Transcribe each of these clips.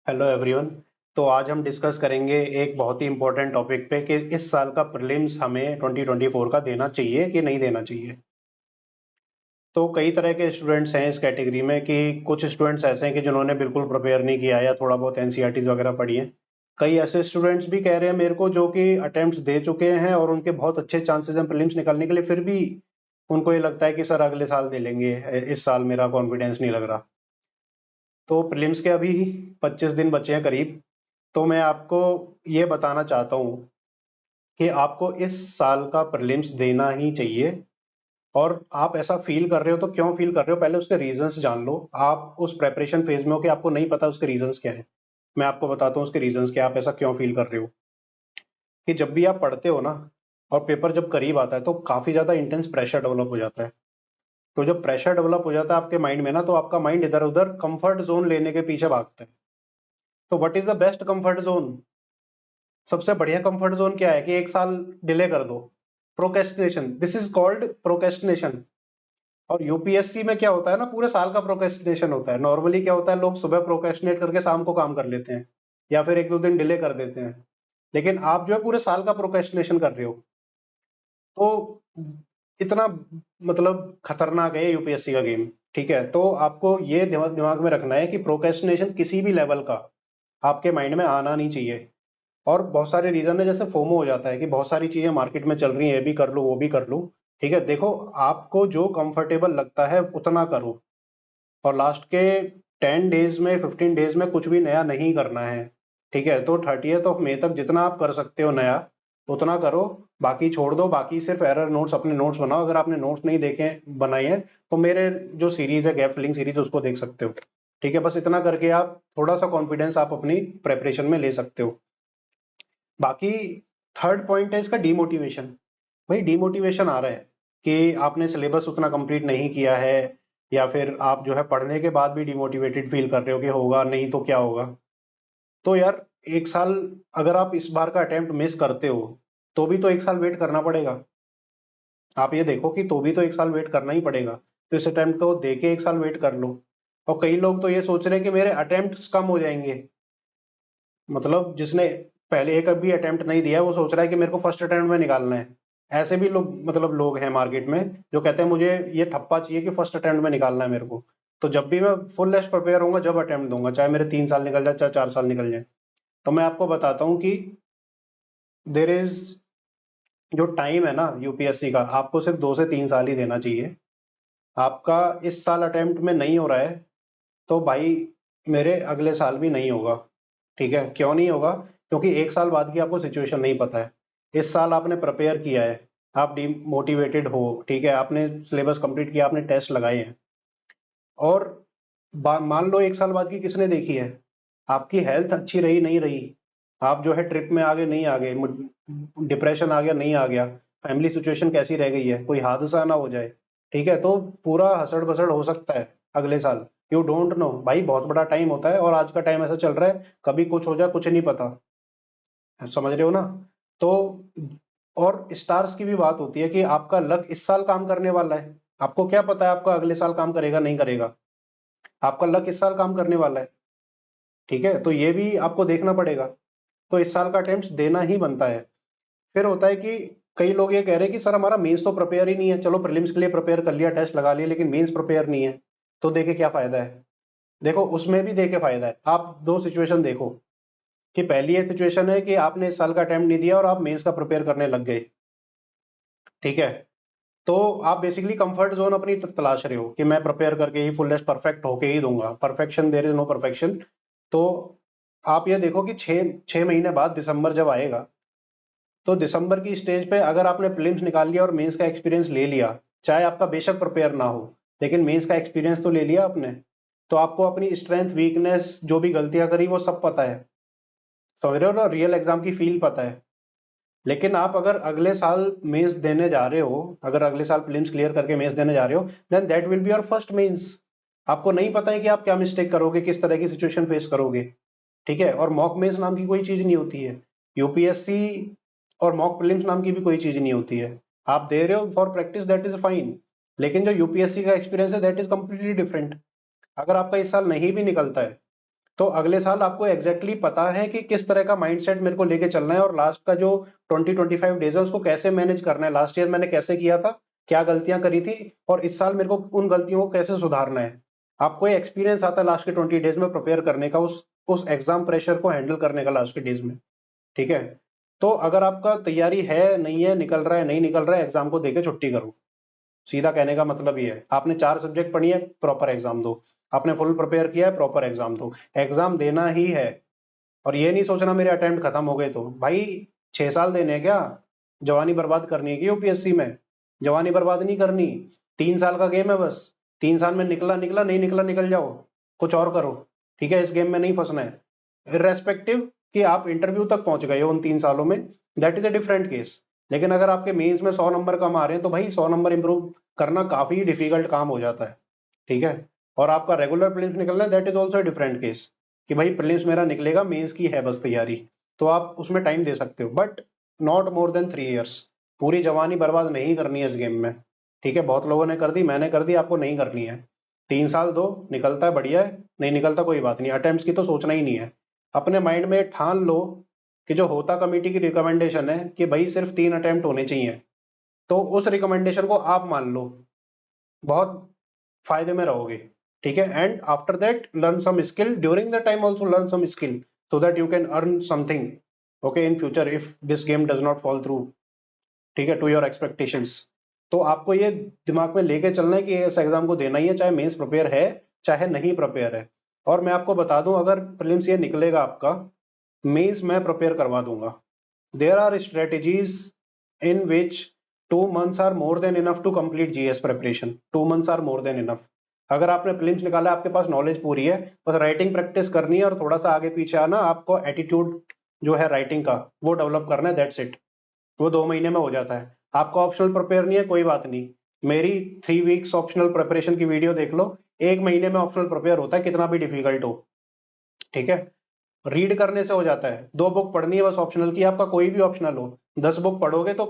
Hello everyone. तो आज हम डिस्कस करेंगे एक बहुत ही इम्पोर्टेंट टॉपिक पे कि इस साल का प्रीलिम्स हमें 2024 का देना चाहिए कि नहीं देना चाहिए। तो कई तरह के स्टूडेंट्स हैं इस कैटेगरी में कि कुछ स्टूडेंट्स ऐसे हैं कि जिन्होंने बिल्कुल प्रिपेयर नहीं किया या थोड़ा बहुत एनसीईआरटीज वगैरह पढ़ी है। कई ऐसे स्टूडेंट्स भी कह रहे हैं मेरे को जो कि अटेम्प्ट्स दे चुके हैं और उनके बहुत अच्छे चांसेस हैं प्रीलिम्स निकालने के लिए, फिर भी उनको ये लगता है कि सर अगले साल दे लेंगे, इस साल मेरा कॉन्फिडेंस नहीं लग रहा। तो प्रीलिम्स के अभी 25 दिन बचे हैं करीब। तो मैं आपको ये बताना चाहता हूँ कि आपको इस साल का प्रीलिम्स देना ही चाहिए। और आप ऐसा फील कर रहे हो तो क्यों फील कर रहे हो, पहले उसके रीजंस जान लो। आप उस प्रेपरेशन फेज में हो कि आपको नहीं पता उसके रीजंस क्या है। मैं आपको बताता हूँ उसके रीजंस क्या, आप ऐसा क्यों फील कर रहे हो। कि जब भी आप पढ़ते हो ना और पेपर जब करीब आता है तो काफी ज्यादा इंटेंस प्रेशर डेवलप हो जाता है। तो जब प्रेशर डेवलप हो जाता है आपके माइंड में ना, तो आपका माइंड इधर उधर कंफर्ट जोन लेने के पीछे भागता है। तो what is the best comfort zone? सबसे बढ़िया कंफर्ट जोन क्या है कि एक साल डिले कर दो। Procrastination, this is called procrastination. और यूपीएससी में क्या होता है ना, पूरे साल का प्रोकेस्टिनेशन होता है। नॉर्मली क्या होता है, लोग सुबह प्रोकेस्टिनेट करके शाम को काम कर लेते हैं या फिर एक दो दिन डिले कर देते हैं। लेकिन आप जो है पूरे साल का प्रोकेस्टिनेशन कर रहे हो। तो इतना मतलब खतरनाक है यूपीएससी का गेम। ठीक है, तो आपको ये दिमाग दिमाग में रखना है कि प्रोकेस्टिनेशन किसी भी लेवल का आपके माइंड में आना नहीं चाहिए। और बहुत सारे रीजन है, जैसे फोमो हो जाता है कि बहुत सारी चीजें मार्केट में चल रही हैं, ये भी कर लूं वो भी कर लूं। ठीक है, देखो, आपको जो कंफर्टेबल लगता है उतना करो। और लास्ट के 10 डेज में 15 डेज में कुछ भी नया नहीं करना है। ठीक है, तो 30th ऑफ मई तक जितना आप कर सकते हो नया उतना करो। बाकी छोड़ दो, बाकी सिर्फ एरर नोट्स, अपने नोट्स बनाओ। अगर आपने नोट्स नहीं देखे बनाए हैं तो मेरे जो सीरीज है गैप फिलिंग सीरीज उसको देख सकते हो। ठीक है, बस इतना करके आप थोड़ा सा कॉन्फिडेंस आप अपनी प्रेपरेशन में ले सकते हो। बाकी थर्ड पॉइंट है इसका डीमोटिवेशन। भाई डीमोटिवेशन आ रहा है कि आपने सिलेबस उतना कंप्लीट नहीं किया है, या फिर आप जो है पढ़ने के बाद भी डिमोटिवेटेड फील कर रहे हो कि होगा नहीं तो क्या होगा। तो यार, एक साल, अगर आप इस बार का अटेम्प्ट मिस करते हो तो भी तो एक साल वेट करना पड़ेगा। आप ये देखो कि तो भी तो एक साल वेट करना ही पड़ेगा। तो इस अटेम्प्ट को दे के एक साल वेट कर लो। और कई लोग तो ये सोच रहे हैं कि मेरे अटेम्प्ट्स कम हो जाएंगे। मतलब जिसने पहले एक भी अटेम्प्ट नहीं दिया है वो सोच रहा है कि मेरे को फर्स्ट अटेम्प्ट में निकालना है। ऐसे भी लोग, मतलब लोग हैं मार्केट में जो कहते हैं मुझे ये ठप्पा चाहिए कि फर्स्ट अटेम्प्ट में निकालना है मेरे को। तो जब भी मैं फुल लेस्ट प्रिपेयर होऊंगा जब अटेम्प्ट दूंगा, चाहे मेरे 3 साल निकल जाए चाहे 4 साल निकल जाए। तो मैं आपको बताता हूँ कि देर इज, जो टाइम है ना यूपीएससी का, आपको सिर्फ 2 से 3 साल ही देना चाहिए। आपका इस साल अटेम्प्ट में नहीं हो रहा है तो भाई मेरे अगले साल भी नहीं होगा। ठीक है, क्यों नहीं होगा? क्योंकि एक साल बाद की आपको सिचुएशन नहीं पता है। इस साल आपने प्रिपेयर किया है, आप डिमोटिवेटेड हो, ठीक है, आपने सिलेबस कंप्लीट किया, आपने टेस्ट लगाए हैं। और मान लो एक साल बाद की किसने देखी है? आपकी हेल्थ अच्छी रही नहीं रही, आप जो है ट्रिप में आगे नहीं आ गए, डिप्रेशन आ गया नहीं आ गया, फैमिली सिचुएशन कैसी रह गई है, कोई हादसा ना हो जाए। ठीक है, तो पूरा हसड़ बसड़ हो सकता है अगले साल। यू डोंट नो भाई, बहुत बड़ा टाइम होता है और आज का टाइम ऐसा चल रहा है, कभी कुछ हो जाए कुछ नहीं पता। समझ रहे हो ना? तो और स्टार्स की भी बात होती है कि आपका लक इस साल काम करने वाला है। आपको क्या पता है आपका अगले साल काम करेगा नहीं करेगा। आपका लक इस साल काम करने वाला है। ठीक है, तो ये भी आपको देखना पड़ेगा। तो इस साल का अटेम्प्ट देना ही बनता है। फिर होता है कि कई लोग ये कह रहे हैं कि सर हमारा मेंस तो प्रिपेयर ही नहीं है, चलो प्रीलिम्स के लिए प्रिपेयर कर लिया, टेस्ट लगा लिया, लेकिन मेंस प्रिपेयर नहीं है। तो देखे क्या फायदा है? देखो, उसमें भी देखे फायदा है। आप दो सिचुएशन देखो कि पहली ये सिचुएशन है कि आपने इस साल का अटेम्प्ट नहीं दिया और आप मेंस का प्रिपेयर करने लग गए। ठीक है, तो आप बेसिकली कंफर्ट जोन अपनी तलाश रहे हो कि मैं प्रिपेयर करके ही फुलेस्ट परफेक्ट होके ही दूंगा। Perfection, there is no perfection. तो आप ये देखो कि 6 महीने बाद दिसंबर जब आएगा, तो दिसंबर की स्टेज पे अगर आपने प्रीलिम्स निकाल लिया और मेंस का एक्सपीरियंस ले लिया, चाहे आपका बेशक प्रिपेयर ना हो, लेकिन मेंस का एक्सपीरियंस तो ले लिया आपने। तो आपको अपनी स्ट्रेंथ वीकनेस जो भी गलतियां करी वो सब पता है। समझ रहे हो ना, रियल एग्जाम की फील पता है। लेकिन आप अगर अगले साल मेंस देने जा रहे हो, अगर अगले साल प्रीलिम्स क्लियर करके मेंस देने जा रहे हो, then that will be your first mains. आपको नहीं पता है कि आप क्या मिस्टेक करोगे, किस तरह की सिचुएशन फेस करोगे। ठीक है, और मॉक मेंस नाम की कोई चीज नहीं होती है। यूपीएससी और मॉक प्रीलिम्स नाम की भी कोई चीज नहीं होती है। आप दे रहे हो for practice, that is fine. लेकिन जो यूपीएससी का एक्सपीरियंस है दैट इज कंप्लीटली डिफरेंट। अगर आपका इस साल नहीं भी निकलता है तो अगले साल आपको एग्जैक्टली पता है कि किस तरह का माइंडसेट मेरे को लेके चलना है और लास्ट का जो 20-25 डेज है उसको कैसे मैनेज करना है। लास्ट ईयर मैंने कैसे किया था, क्या गलतियां करी थी, और इस साल मेरे को उन गलतियों को कैसे सुधारना है। आपको ये एक्सपीरियंस आता है लास्ट के 20 डेज में प्रिपेयर करने का, उस एग्जाम प्रेशर को हैंडल करने का लास्ट के डेज में। ठीक है, तो अगर आपका तैयारी है, नहीं है, निकल रहा है, नहीं निकल रहा है, एग्जाम को देके छुट्टी करो। सीधा कहने का मतलब ये है, आपने 4 सब्जेक्ट पढ़ी है, प्रॉपर एग्जाम दो। आपने फुल प्रिपेयर किया है, प्रॉपर एग्जाम दो। एग्जाम देना ही है। और ये नहीं सोचना मेरे अटेम्प्ट खत्म हो गए तो भाई 6 साल देने हैं क्या? जवानी बर्बाद करनी है कि यूपीएससी में? जवानी बर्बाद नहीं करनी। 3 साल का गेम है बस। 3 साल में निकला निकला, नहीं निकला निकल जाओ, कुछ और करो। ठीक है, इस गेम में नहीं फंसना है। इर्रेस्पेक्टिव कि आप इंटरव्यू तक पहुंच गए हो उन 3 सालों में, that is a different case. लेकिन अगर आपके मेंस में 100 नंबर कम आ रहे हैं तो भाई 100 नंबर इंप्रूव करना काफी डिफिकल्ट काम हो जाता है। ठीक है, और आपका रेगुलर प्रीलिम्स निकलना है, that is also different case कि भाई प्रीलिम्स मेरा निकलेगा, मेंस की है बस तैयारी। तो आप उसमें टाइम दे सकते हो, but not more than 3 years. पूरी जवानी बर्बाद नहीं करनी है इस गेम में। ठीक है, बहुत लोगों ने कर दी, मैंने कर दी, आपको नहीं करनी है। 3 साल दो, निकलता है बढ़िया है, नहीं निकलता कोई बात नहीं, अटेम्प्ट की तो सोचना ही नहीं है। अपने माइंड में ठान लो कि जो होता कमेटी की रिकमेंडेशन है कि भाई सिर्फ 3 अटेम्प्ट होने चाहिए, तो उस रिकमेंडेशन को आप मान लो, बहुत फायदे में रहोगे। ठीक है, and after that learn some skill, during the time also learn some skill, so that you can earn something okay in future if this game does not fall through. ठीक है, टू योर एक्सपेक्टेशंस। तो आपको ये दिमाग में लेके चलना है कि इस एग्जाम को देना ही है, चाहे मेंस प्रिपेयर है चाहे नहीं प्रिपेयर है। और मैं आपको बता दूं, अगर प्रीलिम्स ये निकलेगा आपका, मेंस मैं प्रिपेयर करवा दूंगा। There are strategies in which 2 months are more than enough to complete GS preparation. 2 months are more than enough. अगर आपने प्रीलिम्स निकाला, आपके पास नॉलेज पूरी है, बस राइटिंग प्रैक्टिस करनी है और थोड़ा सा आगे पीछे आना, आपको एटीट्यूड जो है राइटिंग का वो डेवलप करना है, दैट्स इट। वो 2 महीने में हो जाता है। आपको ऑप्शनल प्रिपेयर नहीं है, कोई बात नहीं, मेरी 3 weeks ऑप्शनल प्रिपरेशन की वीडियो देख लो। 1 महीने में ऑप्शनल प्रिपेयर होता है, कितना भी डिफिकल्ट हो। ठीक है, रीड करने से हो जाता है। 2 बुक पढ़नी है बस ऑप्शनल की, आपका कोई भी ऑप्शनल हो। 10 बुक पढ़ोगे तो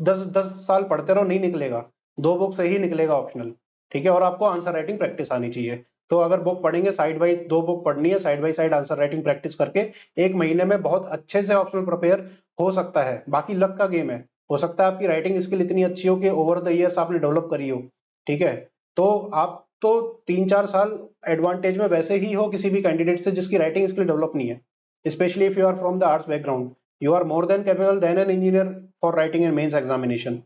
10 10 साल पढ़ते रहो, नहीं निकलेगा। 2 बुक से ही निकलेगा ऑप्शनल। ठीक है, और आपको आंसर राइटिंग प्रैक्टिस आनी चाहिए। तो अगर बुक पढ़ेंगे, साइड बाई 2 बुक पढ़नी है, side by side answer writing practice करके 1 महीने में बहुत अच्छे से ऑप्शनल प्रिपेयर हो सकता है। बाकी लक का गेम है, हो सकता है आपकी राइटिंग स्किल इतनी अच्छी हो कि ओवर द ईयर्स आपने डेवलप करी हो। ठीक है, तो आप तो 3-4 साल एडवांटेज में वैसे ही हो किसी भी कैंडिडेट से जिसकी राइटिंग स्किल डेवलप नहीं है, specially if you are from the arts background. You are more than capable than an engineer for writing an mains examination.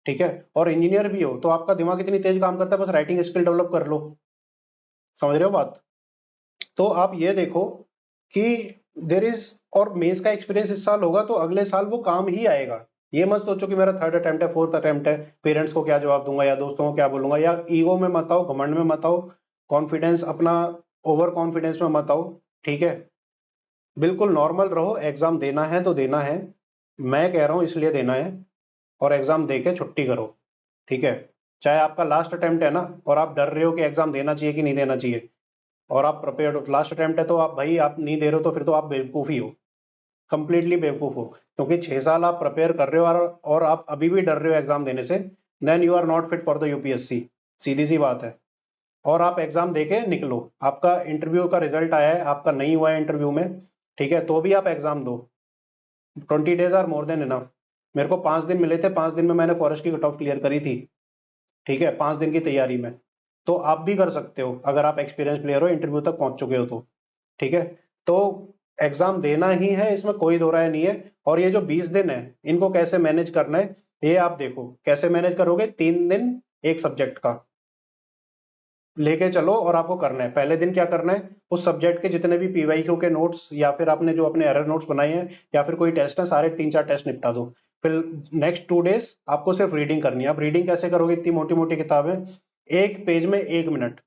ठीक है, और इंजीनियर भी हो तो आपका दिमाग इतनी तेज काम करता है, बस राइटिंग स्किल डेवलप कर लो। समझ रहे हो बात? तो आप ये देखो कि देर इज, और मेंस का एक्सपीरियंस इस साल होगा तो अगले साल वो काम ही आएगा। ये मत सोचो कि मेरा 3rd अटेम्प्ट है, 4th अटेम्प्ट है, पेरेंट्स को क्या जवाब दूंगा या दोस्तों को क्या बोलूंगा, या ईगो में मत आओ, घमंड में मत आओ, कॉन्फिडेंस अपना ओवर कॉन्फिडेंस में मत आओ। ठीक है, बिल्कुल नॉर्मल रहो, एग्जाम देना है तो देना है, मैं कह रहा हूँ इसलिए देना है, और एग्जाम दे के छुट्टी करो। ठीक है, चाहे आपका लास्ट अटेम्प्ट है ना, और आप डर रहे हो कि एग्जाम देना चाहिए कि नहीं देना चाहिए, और आप प्रिपेयर हो, लास्ट अटेम्प्ट है तो आप भाई आप नहीं दे रहे हो तो फिर तो आप बेवकूफ ही हो, कंप्लीटली बेवकूफ हो। क्योंकि 6 साल आप प्रिपेयर कर रहे हो और आप अभी भी डर रहे हो एग्जाम देने से, then you are not fit for the UPSC. सीधी सी बात है। और आप एग्जाम देके निकलो, आपका इंटरव्यू का रिजल्ट आया है, आपका नहीं हुआ है इंटरव्यू में, ठीक है, तो भी आप एग्जाम दो। 20 days are more than enough. मेरे को 5 दिन मिले थे, 5 दिन में मैंने फॉरेस्ट की कट ऑफ क्लियर करी थी। ठीक है, 5 दिन की तैयारी में। तो आप भी कर सकते हो अगर आप एक्सपीरियंस प्लेयर हो, इंटरव्यू तक पहुंच चुके हो तो। ठीक है, तो एग्जाम देना ही है, इसमें कोई दो राय नहीं है। और ये जो 20 दिन है, इनको कैसे मैनेज करना है, ये आप देखो कैसे मैनेज करोगे। 3 दिन एक सब्जेक्ट का लेके चलो, और आपको करना है, पहले दिन क्या करना है, उस सब्जेक्ट के जितने भी पीवाईक्यू के नोट्स या फिर आपने जो अपने एरर नोट्स बनाए हैं या फिर कोई टेस्ट है, सारे 3-4 टेस्ट निपटा दो। फिर नेक्स्ट 2 डेज आपको सिर्फ रीडिंग करनी है। आप रीडिंग कैसे करोगे, इतनी मोटी मोटी किताबें, एक पेज में 1 मिनट,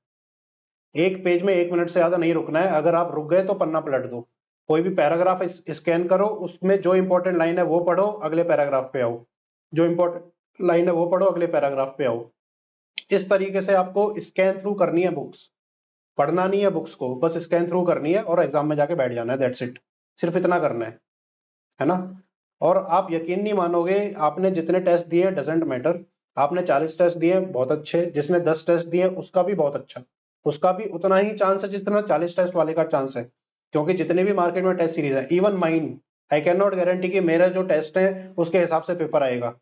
एक पेज में 1 मिनट से ज्यादा नहीं रुकना है। अगर आप रुक गए तो पन्ना पलट दो। कोई भी पैराग्राफ स्कैन करो, उसमें जो इंपॉर्टेंट लाइन है वो पढ़ो, अगले पैराग्राफ पे आओ, जो इंपॉर्टेंट लाइन है वो पढ़ो, अगले पैराग्राफ पे आओ। इस तरीके से आपको स्कैन थ्रू करनी है बुक्स, पढ़ना नहीं है बुक्स को, बस स्कैन थ्रू करनी है और एग्जाम में जाके बैठ जाना है, दैट्स इट। सिर्फ इतना करना है ना? और आप यकीन नहीं मानोगे, आपने जितने टेस्ट दिए डजेंट मैटर। आपने 40 टेस्ट दिए बहुत अच्छे, जिसने 10 टेस्ट दिए उसका भी बहुत अच्छा, उसका भी उतना ही चांस है जितना 40 टेस्ट वाले का चांस है। क्योंकि जितने भी मार्केट में टेस्ट सीरीज है, even mine, I can not guarantee कि मेरा जो टेस्ट है उसके हिसाब से पेपर आएगा,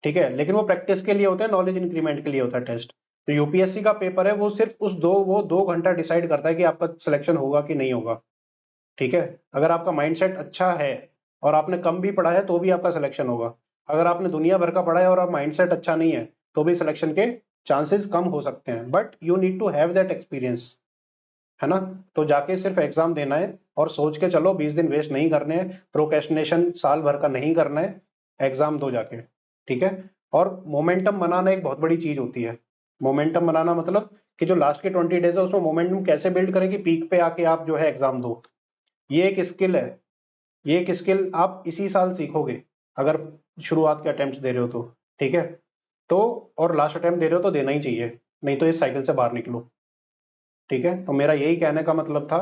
ठीक है, लेकिन वो प्रैक्टिस के लिए होता है, नॉलेज इंक्रीमेंट के लिए होता है टेस्ट। तो यूपीएससी का पेपर है, वो सिर्फ वो 2 घंटा डिसाइड करता है कि आपका सिलेक्शन होगा कि नहीं होगा, ठीक है। अगर आपका माइंडसेट अच्छा है और आपने कम भी पढ़ा है तो भी आपका सिलेक्शन होगा। अगर आपने दुनिया भर का पढ़ा है और आप माइंडसेट अच्छा नहीं है तो भी सिलेक्शन के चांसेस कम हो सकते हैं, but you need to have that experience, है ना। तो जाके सिर्फ एग्जाम देना है और सोच के चलो, 20 दिन वेस्ट नहीं करने हैं, प्रोक्रेस्टिनेशन साल भर का नहीं करना है, एग्जाम दो जाके, ठीक है। और मोमेंटम बनाना एक बहुत बड़ी चीज होती है। मोमेंटम बनाना मतलब कि जो लास्ट के 20 डेज है उसमें मोमेंटम कैसे बिल्ड करें कि पीक पे आके आप जो है एग्जाम दो। ये एक स्किल है, ये एक स्किल आप इसी साल सीखोगे अगर शुरुआत के अटेम्प्ट दे रहे हो तो, ठीक है। तो और लास्ट अटेम्प्ट दे रहे हो तो देना ही चाहिए, नहीं तो इस साइकिल से बाहर निकलो, ठीक है। तो मेरा यही कहने का मतलब था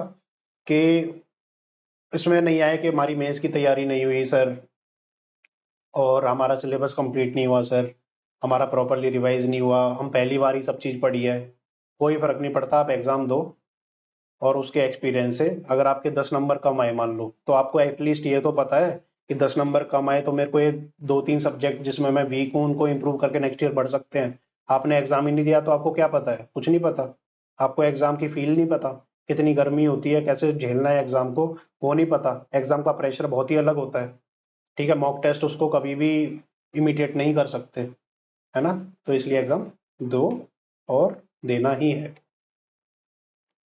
कि इसमें नहीं आया कि हमारी मेंस की तैयारी नहीं हुई सर, और हमारा सिलेबस कंप्लीट नहीं हुआ सर, हमारा प्रॉपरली रिवाइज नहीं हुआ, हम पहली बार ही सब चीज़ पढ़ी है। कोई फर्क नहीं पड़ता, आप एग्जाम दो और उसके एक्सपीरियंस से अगर आपके 10 नंबर कम आए मान लो, तो आपको एटलीस्ट ये तो पता है कि 10 नंबर कम आए तो मेरे को ये 2-3 सब्जेक्ट जिसमें मैं वीक हूँ उनको इम्प्रूव करके नेक्स्ट ईयर बढ़ सकते हैं। आपने एग्जाम ही नहीं दिया तो आपको क्या पता है, कुछ नहीं पता। आपको एग्जाम की फील नहीं पता, कितनी गर्मी होती है, कैसे झेलना है एग्जाम को, वो नहीं पता। एग्जाम का प्रेशर बहुत ही अलग होता है, ठीक है। मॉक टेस्ट उसको कभी भी इमिडिएट नहीं कर सकते, है ना। तो इसलिए एग्जाम दो और देना ही है।